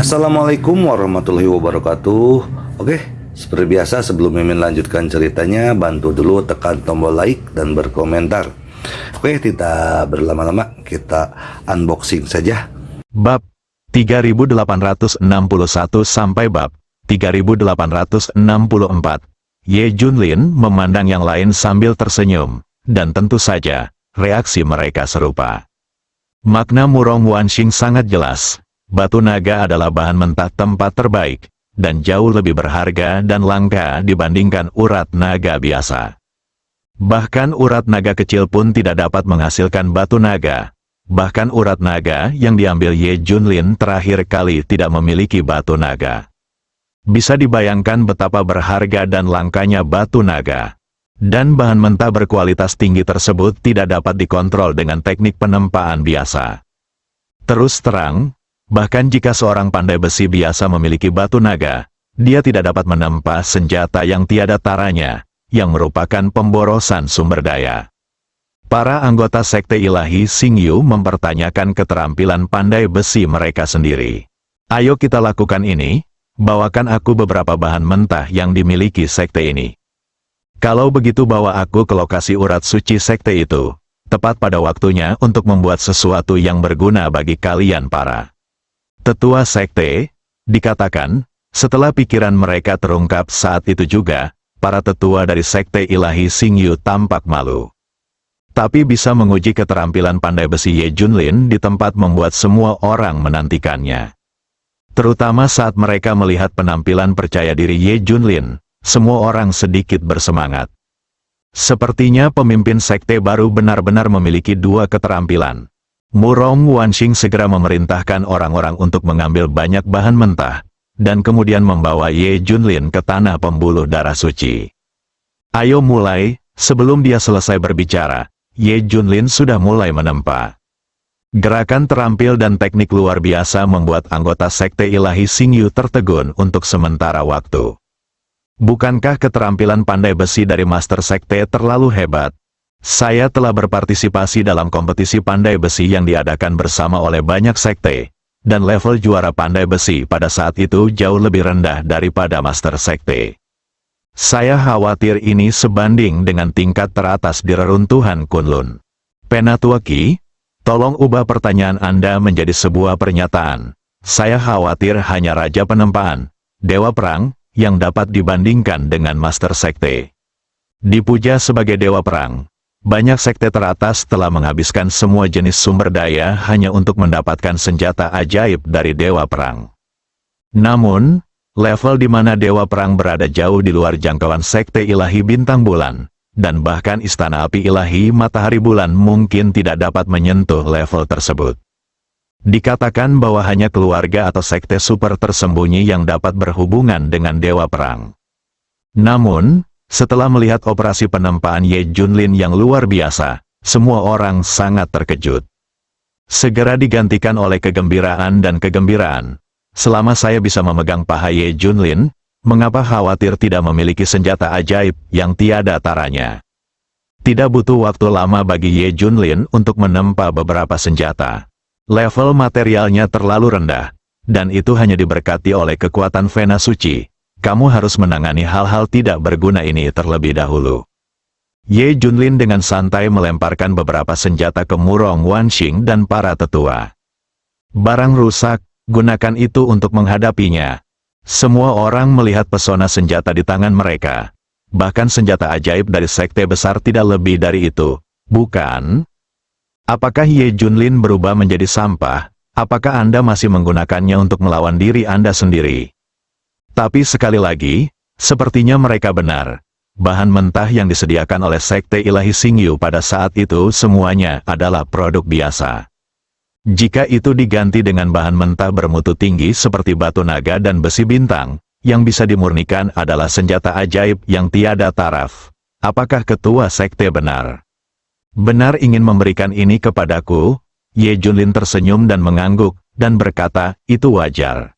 Assalamualaikum warahmatullahi wabarakatuh. Oke, seperti biasa sebelum Mimin lanjutkan ceritanya, bantu dulu tekan tombol like dan berkomentar. Oke, tidak berlama-lama, kita unboxing saja. Bab 3861 sampai bab 3864. Ye Junlin memandang yang lain sambil tersenyum, dan tentu saja, reaksi mereka serupa. Makna Murong Wanxing sangat jelas. Batu naga adalah bahan mentah tempat terbaik, dan jauh lebih berharga dan langka dibandingkan urat naga biasa. Bahkan urat naga kecil pun tidak dapat menghasilkan batu naga. Bahkan urat naga yang diambil Ye Junlin terakhir kali tidak memiliki batu naga. Bisa dibayangkan betapa berharga dan langkanya batu naga. Dan bahan mentah berkualitas tinggi tersebut tidak dapat dikontrol dengan teknik penempaan biasa. Terus terang, bahkan jika seorang pandai besi biasa memiliki batu naga, dia tidak dapat menempa senjata yang tiada taranya, yang merupakan pemborosan sumber daya. Para anggota Sekte Ilahi Xingyu mempertanyakan keterampilan pandai besi mereka sendiri. Ayo kita lakukan ini, bawakan aku beberapa bahan mentah yang dimiliki sekte ini. Kalau begitu bawa aku ke lokasi urat suci sekte itu, tepat pada waktunya untuk membuat sesuatu yang berguna bagi kalian para tetua sekte. Dikatakan, setelah pikiran mereka terungkap saat itu juga, para tetua dari Sekte Ilahi Xingyu tampak malu. Tapi bisa menguji keterampilan pandai besi Ye Junlin di tempat membuat semua orang menantikannya. Terutama saat mereka melihat penampilan percaya diri Ye Junlin, semua orang sedikit bersemangat. Sepertinya pemimpin sekte baru benar-benar memiliki dua keterampilan. Murong Wanxing segera memerintahkan orang-orang untuk mengambil banyak bahan mentah, dan kemudian membawa Ye Junlin ke tanah pembuluh darah suci. Ayo mulai, sebelum dia selesai berbicara, Ye Junlin sudah mulai menempa. Gerakan terampil dan teknik luar biasa membuat anggota Sekte Ilahi Xingyu tertegun untuk sementara waktu. Bukankah keterampilan pandai besi dari Master Sekte terlalu hebat? Saya telah berpartisipasi dalam kompetisi pandai besi yang diadakan bersama oleh banyak sekte, dan level juara pandai besi pada saat itu jauh lebih rendah daripada Master Sekte. Saya khawatir ini sebanding dengan tingkat teratas di reruntuhan Kunlun. Penatua Qi, tolong ubah pertanyaan Anda menjadi sebuah pernyataan. Saya khawatir hanya Raja Penempaan, Dewa Perang, yang dapat dibandingkan dengan Master Sekte. Dipuja sebagai Dewa Perang, banyak sekte teratas telah menghabiskan semua jenis sumber daya hanya untuk mendapatkan senjata ajaib dari Dewa Perang. Namun, level di mana Dewa Perang berada jauh di luar jangkauan Sekte Ilahi Bintang Bulan, dan bahkan Istana Api Ilahi Matahari Bulan mungkin tidak dapat menyentuh level tersebut. Dikatakan bahwa hanya keluarga atau sekte super tersembunyi yang dapat berhubungan dengan Dewa Perang. Namun, setelah melihat operasi penempaan Ye Junlin yang luar biasa, semua orang sangat terkejut. Segera digantikan oleh kegembiraan dan kegembiraan. Selama saya bisa memegang paha Ye Junlin, mengapa khawatir tidak memiliki senjata ajaib yang tiada taranya? Tidak butuh waktu lama bagi Ye Junlin untuk menempa beberapa senjata. Level materialnya terlalu rendah, dan itu hanya diberkati oleh kekuatan Vena Suci. Kamu harus menangani hal-hal tidak berguna ini terlebih dahulu. Ye Junlin dengan santai melemparkan beberapa senjata ke Murong Wanxing dan para tetua. Barang rusak, gunakan itu untuk menghadapinya. Semua orang melihat pesona senjata di tangan mereka. Bahkan senjata ajaib dari sekte besar tidak lebih dari itu, bukan? Apakah Ye Junlin berubah menjadi sampah? Apakah Anda masih menggunakannya untuk melawan diri Anda sendiri? Tapi sekali lagi, sepertinya mereka benar. Bahan mentah yang disediakan oleh Sekte Ilahi Xingyu pada saat itu semuanya adalah produk biasa. Jika itu diganti dengan bahan mentah bermutu tinggi seperti batu naga dan besi bintang, yang bisa dimurnikan adalah senjata ajaib yang tiada taraf. Apakah ketua sekte benar? Benar ingin memberikan ini kepadaku? Ye Junlin tersenyum dan mengangguk, dan berkata, itu wajar.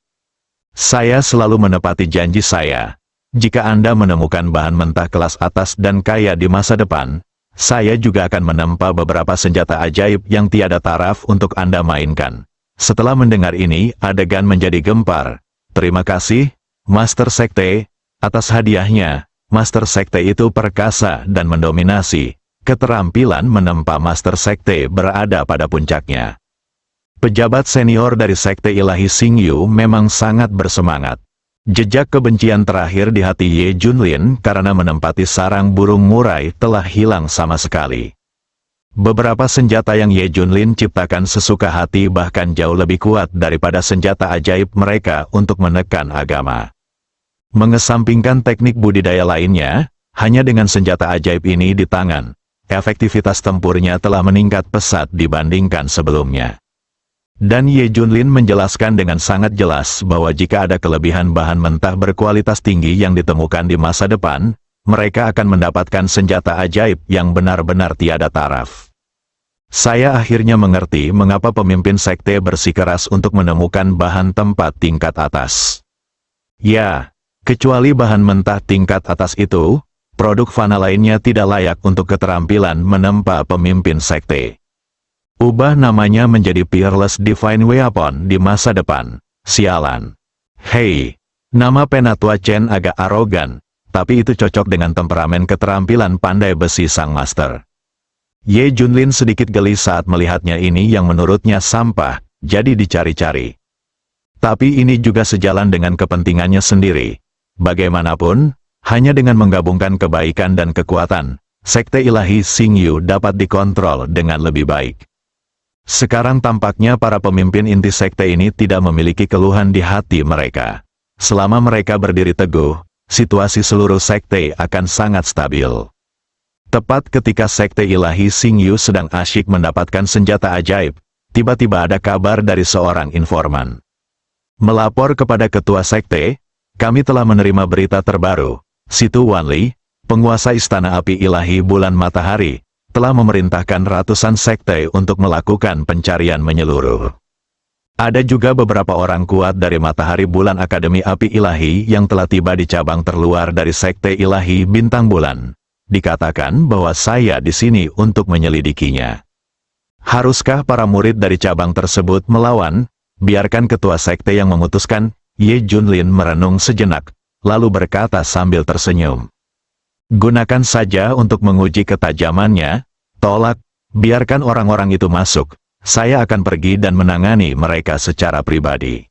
Saya selalu menepati janji saya. Jika Anda menemukan bahan mentah kelas atas dan kaya di masa depan, saya juga akan menempa beberapa senjata ajaib yang tiada taraf untuk Anda mainkan. Setelah mendengar ini, adegan menjadi gempar. Terima kasih, Master Sekte, atas hadiahnya. Master Sekte itu perkasa dan mendominasi. Keterampilan menempa Master Sekte berada pada puncaknya. Pejabat senior dari Sekte Ilahi Xingyu memang sangat bersemangat. Jejak kebencian terakhir di hati Ye Junlin karena menempati sarang burung murai telah hilang sama sekali. Beberapa senjata yang Ye Junlin ciptakan sesuka hati bahkan jauh lebih kuat daripada senjata ajaib mereka untuk menekan agama. Mengesampingkan teknik budidaya lainnya, hanya dengan senjata ajaib ini di tangan, efektivitas tempurnya telah meningkat pesat dibandingkan sebelumnya. Dan Ye Junlin menjelaskan dengan sangat jelas bahwa jika ada kelebihan bahan mentah berkualitas tinggi yang ditemukan di masa depan, mereka akan mendapatkan senjata ajaib yang benar-benar tiada taraf. Saya akhirnya mengerti mengapa pemimpin sekte bersikeras untuk menemukan bahan tempat tingkat atas. Ya, kecuali bahan mentah tingkat atas itu, produk fana lainnya tidak layak untuk keterampilan menempa pemimpin sekte. Ubah namanya menjadi Peerless Divine Weapon di masa depan. Sialan. Hei, nama Penatua Chen agak arogan, tapi itu cocok dengan temperamen keterampilan pandai besi sang master. Ye Junlin sedikit geli saat melihatnya ini yang menurutnya sampah, jadi dicari-cari. Tapi ini juga sejalan dengan kepentingannya sendiri. Bagaimanapun, hanya dengan menggabungkan kebaikan dan kekuatan, Sekte Ilahi Xingyu dapat dikontrol dengan lebih baik. Sekarang tampaknya para pemimpin inti sekte ini tidak memiliki keluhan di hati mereka. Selama mereka berdiri teguh, situasi seluruh sekte akan sangat stabil. Tepat ketika Sekte Ilahi Xingyu sedang asyik mendapatkan senjata ajaib, tiba-tiba ada kabar dari seorang informan. Melapor kepada ketua sekte, kami telah menerima berita terbaru. Situ Wanli, penguasa Istana Api Ilahi Bulan Matahari, telah memerintahkan ratusan sekte untuk melakukan pencarian menyeluruh. Ada juga beberapa orang kuat dari Matahari Bulan Akademi Api Ilahi yang telah tiba di cabang terluar dari Sekte Ilahi Bintang Bulan. Dikatakan bahwa saya di sini untuk menyelidikinya. Haruskah para murid dari cabang tersebut melawan? Biarkan ketua sekte yang memutuskan. Ye Junlin merenung sejenak, lalu berkata sambil tersenyum. Gunakan saja untuk menguji ketajamannya, tolak, biarkan orang-orang itu masuk, saya akan pergi dan menangani mereka secara pribadi.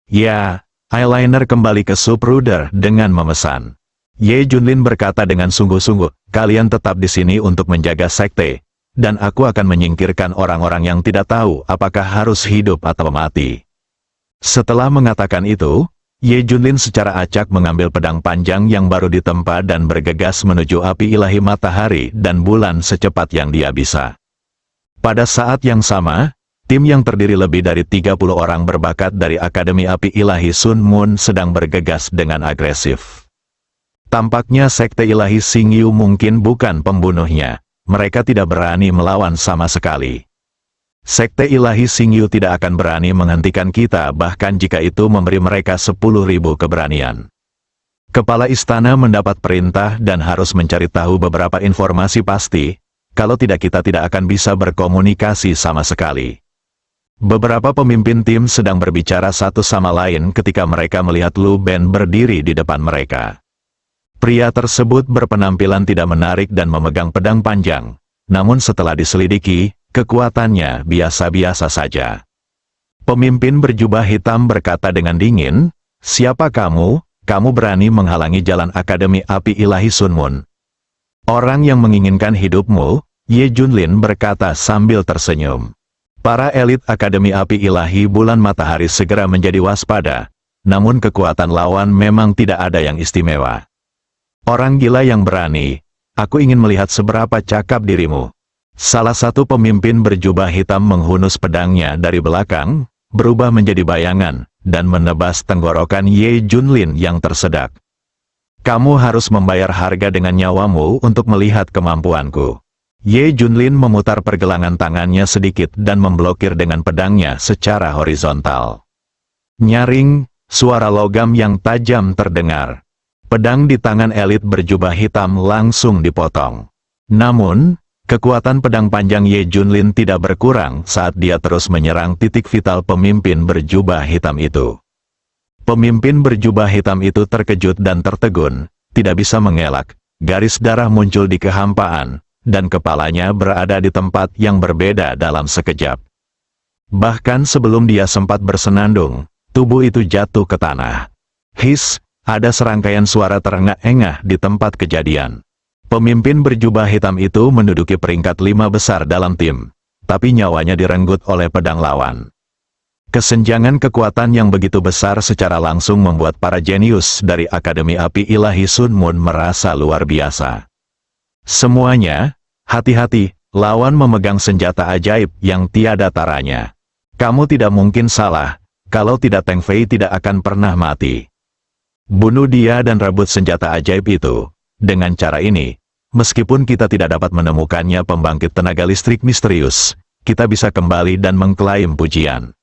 Ya, eyeliner kembali ke Subruder dengan memesan. Ye Junlin berkata dengan sungguh-sungguh, kalian tetap di sini untuk menjaga sekte, dan aku akan menyingkirkan orang-orang yang tidak tahu apakah harus hidup atau mati. Setelah mengatakan itu, Ye Junlin secara acak mengambil pedang panjang yang baru ditempa dan bergegas menuju api ilahi matahari dan bulan secepat yang dia bisa. Pada saat yang sama, tim yang terdiri lebih dari 30 orang berbakat dari Akademi Api Ilahi Sun Moon sedang bergegas dengan agresif. Tampaknya Sekte Ilahi Xingyu mungkin bukan pembunuhnya, mereka tidak berani melawan sama sekali. Sekte Ilahi Xingyu tidak akan berani menghentikan kita bahkan jika itu memberi mereka 10.000 keberanian. Kepala istana mendapat perintah dan harus mencari tahu beberapa informasi pasti, kalau tidak kita tidak akan bisa berkomunikasi sama sekali. Beberapa pemimpin tim sedang berbicara satu sama lain ketika mereka melihat Lu Ben berdiri di depan mereka. Pria tersebut berpenampilan tidak menarik dan memegang pedang panjang, namun setelah diselidiki, kekuatannya biasa-biasa saja. Pemimpin berjubah hitam berkata dengan dingin, siapa kamu? Kamu berani menghalangi jalan Akademi Api Ilahi Sun Moon. Orang yang menginginkan hidupmu, Ye Junlin berkata sambil tersenyum. Para elit Akademi Api Ilahi Bulan Matahari segera menjadi waspada, namun kekuatan lawan memang tidak ada yang istimewa. Orang gila yang berani, aku ingin melihat seberapa cakap dirimu. Salah satu pemimpin berjubah hitam menghunus pedangnya dari belakang, berubah menjadi bayangan, dan menebas tenggorokan Ye Junlin yang tersedak. Kamu harus membayar harga dengan nyawamu untuk melihat kemampuanku. Ye Junlin memutar pergelangan tangannya sedikit dan memblokir dengan pedangnya secara horizontal. Nyaring, suara logam yang tajam terdengar. Pedang di tangan elit berjubah hitam langsung dipotong. Namun, Kekuatan pedang panjang Ye Junlin tidak berkurang saat dia terus menyerang titik vital pemimpin berjubah hitam itu. Pemimpin berjubah hitam itu terkejut dan tertegun, tidak bisa mengelak. Garis darah muncul di kehampaan, dan kepalanya berada di tempat yang berbeda dalam sekejap. Bahkan sebelum dia sempat bersenandung, tubuh itu jatuh ke tanah. His, ada serangkaian suara terengah-engah di tempat kejadian. Pemimpin berjubah hitam itu menduduki peringkat 5 besar dalam tim, tapi nyawanya direnggut oleh pedang lawan. Kesenjangan kekuatan yang begitu besar secara langsung membuat para jenius dari Akademi Api Ilahi Sun Moon merasa luar biasa. Semuanya, hati-hati, lawan memegang senjata ajaib yang tiada taranya. Kamu tidak mungkin salah, kalau tidak Teng Fei tidak akan pernah mati. Bunuh dia dan rebut senjata ajaib itu. Dengan cara ini, meskipun kita tidak dapat menemukannya pembangkit tenaga listrik misterius, kita bisa kembali dan mengklaim pujian.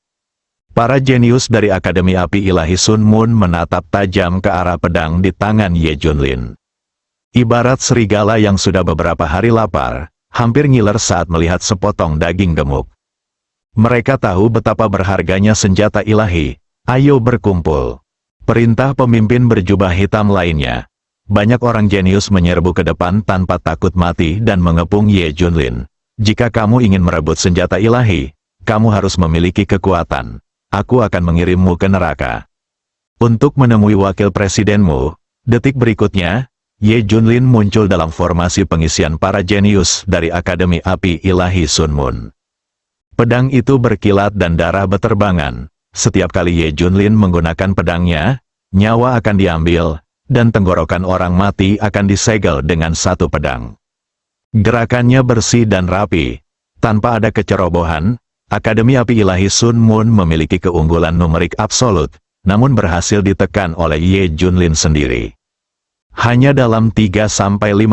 Para jenius dari Akademi Api Ilahi Sun Moon menatap tajam ke arah pedang di tangan Ye Junlin. Ibarat serigala yang sudah beberapa hari lapar, hampir ngiler saat melihat sepotong daging gemuk. Mereka tahu betapa berharganya senjata ilahi. Ayo berkumpul. Perintah pemimpin berjubah hitam lainnya. Banyak orang jenius menyerbu ke depan tanpa takut mati dan mengepung Ye Junlin. Jika kamu ingin merebut senjata ilahi, kamu harus memiliki kekuatan. Aku akan mengirimmu ke neraka. Untuk menemui wakil presidenmu, detik berikutnya, Ye Junlin muncul dalam formasi pengisian para jenius dari Akademi Api Ilahi Sun Moon. Pedang itu berkilat dan darah beterbangan. Setiap kali Ye Junlin menggunakan pedangnya, nyawa akan diambil, dan tenggorokan orang mati akan disegel dengan satu pedang. Gerakannya bersih dan rapi, tanpa ada kecerobohan. Akademi Api Ilahi Sun Moon memiliki keunggulan numerik absolut, namun berhasil ditekan oleh Ye Junlin sendiri. Hanya dalam 3-5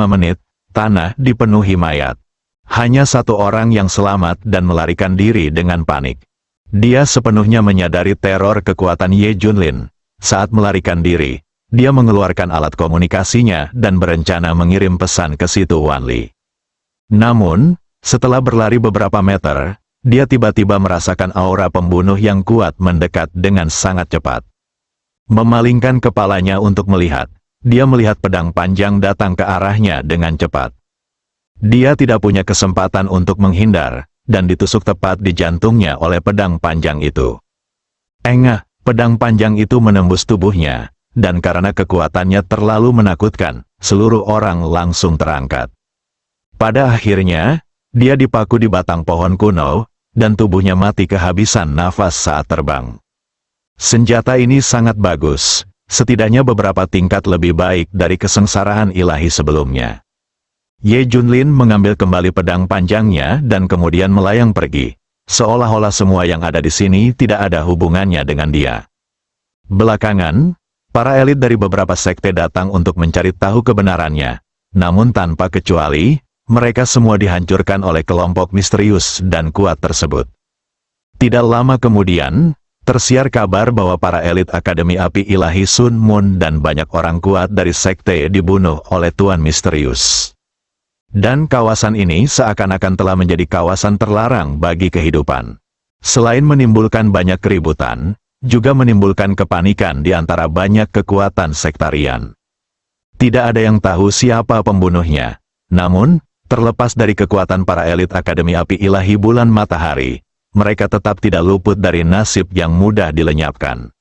menit, tanah dipenuhi mayat. Hanya satu orang yang selamat dan melarikan diri dengan panik. Dia sepenuhnya menyadari teror kekuatan Ye Junlin. Saat melarikan diri, dia mengeluarkan alat komunikasinya dan berencana mengirim pesan ke situ Wanli. Namun, setelah berlari beberapa meter, dia tiba-tiba merasakan aura pembunuh yang kuat mendekat dengan sangat cepat. Memalingkan kepalanya untuk melihat, dia melihat pedang panjang datang ke arahnya dengan cepat. Dia tidak punya kesempatan untuk menghindar, dan ditusuk tepat di jantungnya oleh pedang panjang itu. Engah, pedang panjang itu menembus tubuhnya. Dan karena kekuatannya terlalu menakutkan, seluruh orang langsung terangkat. Pada akhirnya, dia dipaku di batang pohon kuno, dan tubuhnya mati kehabisan nafas saat terbang. Senjata ini sangat bagus, setidaknya beberapa tingkat lebih baik dari kesengsaraan ilahi sebelumnya. Ye Junlin mengambil kembali pedang panjangnya dan kemudian melayang pergi, seolah-olah semua yang ada di sini tidak ada hubungannya dengan dia. Belakangan, para elit dari beberapa sekte datang untuk mencari tahu kebenarannya, namun tanpa kecuali, mereka semua dihancurkan oleh kelompok misterius dan kuat tersebut. Tidak lama kemudian, tersiar kabar bahwa para elit Akademi Api Ilahi Sun Moon dan banyak orang kuat dari sekte dibunuh oleh Tuan Misterius. Dan kawasan ini seakan-akan telah menjadi kawasan terlarang bagi kehidupan. Selain menimbulkan banyak keributan, juga menimbulkan kepanikan di antara banyak kekuatan sektarian. Tidak ada yang tahu siapa pembunuhnya. Namun, terlepas dari kekuatan para elit Akademi Api Ilahi Bulan Matahari, mereka tetap tidak luput dari nasib yang mudah dilenyapkan.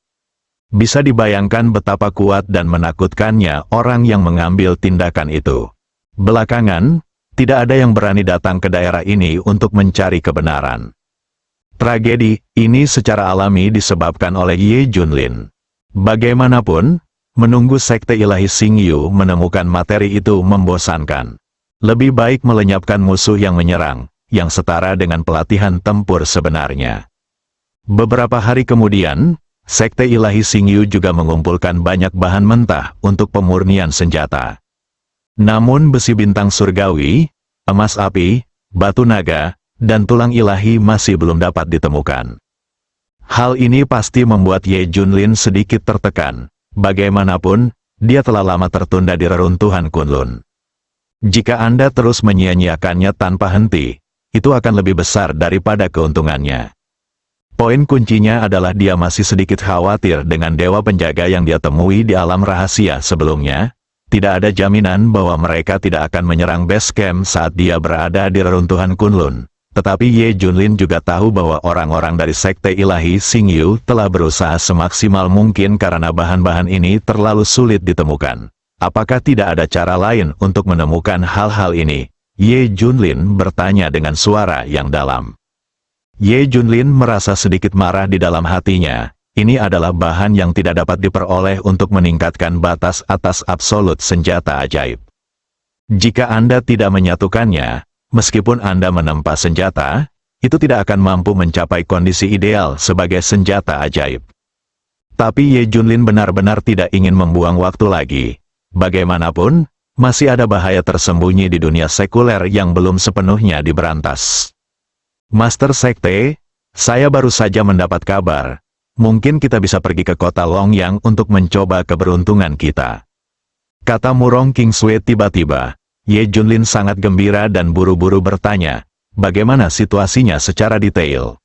Bisa dibayangkan betapa kuat dan menakutkannya orang yang mengambil tindakan itu. Belakangan, tidak ada yang berani datang ke daerah ini untuk mencari kebenaran. Tragedi ini secara alami disebabkan oleh Ye Junlin. Bagaimanapun, menunggu sekte ilahi Xingyu menemukan materi itu membosankan. Lebih baik melenyapkan musuh yang menyerang, yang setara dengan pelatihan tempur sebenarnya. Beberapa hari kemudian, sekte ilahi Xingyu juga mengumpulkan banyak bahan mentah untuk pemurnian senjata. Namun besi bintang surgawi, emas api, batu naga, dan tulang ilahi masih belum dapat ditemukan. Hal ini pasti membuat Ye Junlin sedikit tertekan. Bagaimanapun, dia telah lama tertunda di reruntuhan Kunlun. Jika Anda terus menyia-nyiakannya tanpa henti, itu akan lebih besar daripada keuntungannya. Poin kuncinya adalah dia masih sedikit khawatir dengan dewa penjaga yang dia temui di alam rahasia sebelumnya. Tidak ada jaminan bahwa mereka tidak akan menyerang base camp saat dia berada di reruntuhan Kunlun. Tetapi Ye Junlin juga tahu bahwa orang-orang dari Sekte Ilahi Xingyu telah berusaha semaksimal mungkin karena bahan-bahan ini terlalu sulit ditemukan. Apakah tidak ada cara lain untuk menemukan hal-hal ini? Ye Junlin bertanya dengan suara yang dalam. Ye Junlin merasa sedikit marah di dalam hatinya. Ini adalah bahan yang tidak dapat diperoleh untuk meningkatkan batas atas absolut senjata ajaib. Jika Anda tidak menyatukannya, meskipun Anda menempa senjata, itu tidak akan mampu mencapai kondisi ideal sebagai senjata ajaib. Tapi Ye Junlin benar-benar tidak ingin membuang waktu lagi. Bagaimanapun, masih ada bahaya tersembunyi di dunia sekuler yang belum sepenuhnya diberantas. Master Sekte, saya baru saja mendapat kabar. Mungkin kita bisa pergi ke kota Longyang untuk mencoba keberuntungan kita. Kata Murong Kingsway tiba-tiba. Ye Junlin sangat gembira dan buru-buru bertanya, bagaimana situasinya secara detail.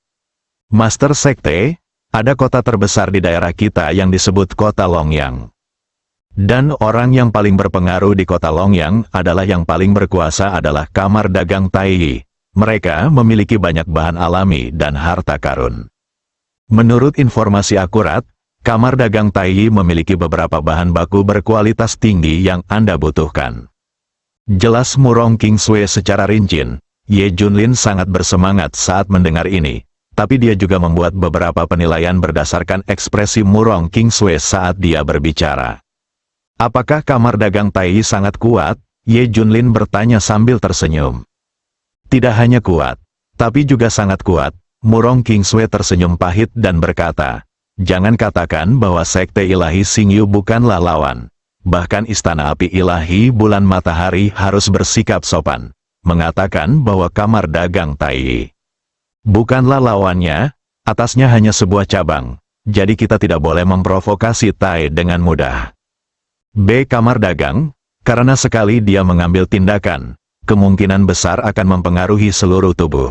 Master Sekte, ada kota terbesar di daerah kita yang disebut kota Longyang. Dan orang yang paling berpengaruh di kota Longyang adalah yang paling berkuasa adalah Kamar Dagang Taiyi. Mereka memiliki banyak bahan alami dan harta karun. Menurut informasi akurat, Kamar Dagang Taiyi memiliki beberapa bahan baku berkualitas tinggi yang Anda butuhkan. Jelas Murong Kingsway secara rinci. Ye Junlin sangat bersemangat saat mendengar ini, tapi dia juga membuat beberapa penilaian berdasarkan ekspresi Murong Kingsway saat dia berbicara. Apakah Kamar Dagang Taiyi sangat kuat? Ye Junlin bertanya sambil tersenyum. Tidak hanya kuat, tapi juga sangat kuat. Murong Kingsway tersenyum pahit dan berkata, jangan katakan bahwa Sekte Ilahi Xingyu bukanlah lawan. Bahkan Istana Api Ilahi Bulan Matahari harus bersikap sopan, mengatakan bahwa Kamar Dagang Taiyi bukanlah lawannya, atasnya hanya sebuah cabang, jadi kita tidak boleh memprovokasi Tai dengan mudah. Kamar Dagang, karena sekali dia mengambil tindakan, kemungkinan besar akan mempengaruhi seluruh tubuh.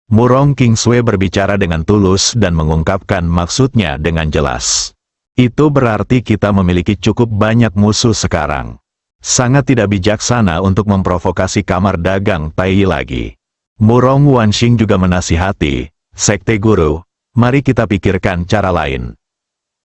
Murong Kingsway berbicara dengan tulus dan mengungkapkan maksudnya dengan jelas. Itu berarti kita memiliki cukup banyak musuh sekarang. Sangat tidak bijaksana untuk memprovokasi Kamar Dagang Taiyi lagi. Murong Wanxing juga menasihati, Sekte Guru, mari kita pikirkan cara lain.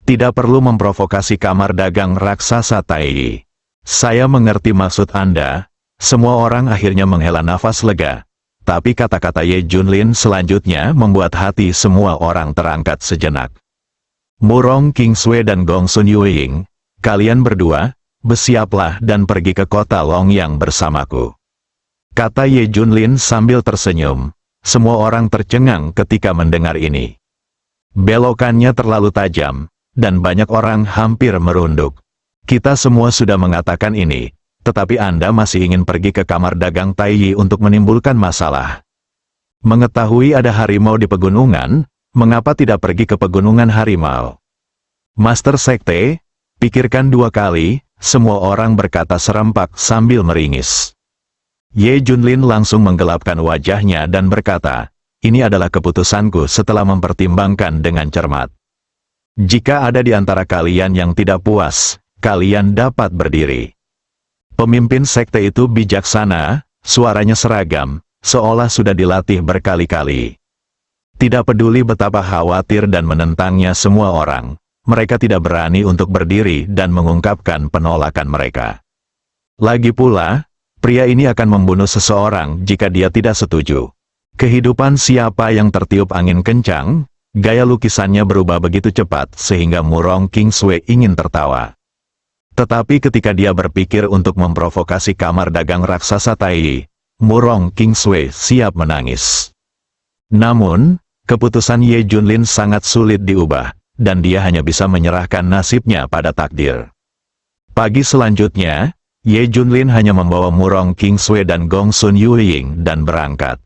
Tidak perlu memprovokasi Kamar Dagang Raksasa Taiyi. Saya mengerti maksud Anda. Semua orang akhirnya menghela nafas lega. Tapi kata-kata Ye Junlin selanjutnya membuat hati semua orang terangkat sejenak. Murong Kingsway dan Gong Sun Yueying, kalian berdua, bersiaplah dan pergi ke kota Longyang bersamaku. Kata Ye Junlin sambil tersenyum. Semua orang tercengang ketika mendengar ini. Belokannya terlalu tajam, dan banyak orang hampir merunduk. Kita semua sudah mengatakan ini. Tetapi Anda masih ingin pergi ke Kamar Dagang Taiyi untuk menimbulkan masalah. Mengetahui ada harimau di pegunungan, mengapa tidak pergi ke pegunungan harimau? Master Sekte, pikirkan dua kali, semua orang berkata serempak sambil meringis. Ye Junlin langsung menggelapkan wajahnya dan berkata, ini adalah keputusanku setelah mempertimbangkan dengan cermat. Jika ada di antara kalian yang tidak puas, kalian dapat berdiri. Pemimpin sekte itu bijaksana, suaranya seragam, seolah sudah dilatih berkali-kali. Tidak peduli betapa khawatir dan menentangnya semua orang, mereka tidak berani untuk berdiri dan mengungkapkan penolakan mereka. Lagi pula, pria ini akan membunuh seseorang jika dia tidak setuju. Kehidupan siapa yang tertiup angin kencang, gaya lukisannya berubah begitu cepat sehingga Murong Kingsway ingin tertawa. Tetapi ketika dia berpikir untuk memprovokasi Kamar Dagang Raksasa Taiyi, Murong Kingsway siap menangis. Namun, keputusan Ye Junlin sangat sulit diubah, dan dia hanya bisa menyerahkan nasibnya pada takdir. Pagi selanjutnya, Ye Junlin hanya membawa Murong Kingsway dan Gong Sun Yueying dan berangkat.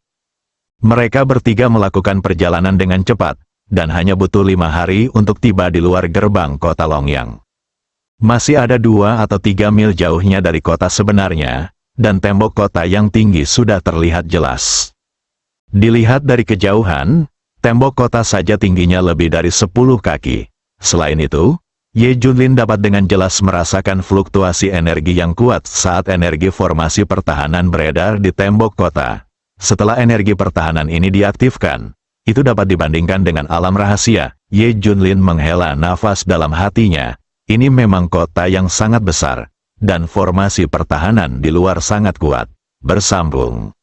Mereka bertiga melakukan perjalanan dengan cepat, dan hanya butuh 5 hari untuk tiba di luar gerbang kota Longyang. Masih ada 2 atau 3 mil jauhnya dari kota sebenarnya, dan tembok kota yang tinggi sudah terlihat jelas. Dilihat dari kejauhan, tembok kota saja tingginya lebih dari 10 kaki. Selain itu, Ye Junlin dapat dengan jelas merasakan fluktuasi energi yang kuat saat energi formasi pertahanan beredar di tembok kota. Setelah energi pertahanan ini diaktifkan, itu dapat dibandingkan dengan alam rahasia. Ye Junlin menghela nafas dalam hatinya. Ini memang kota yang sangat besar, dan formasi pertahanan di luar sangat kuat. Bersambung.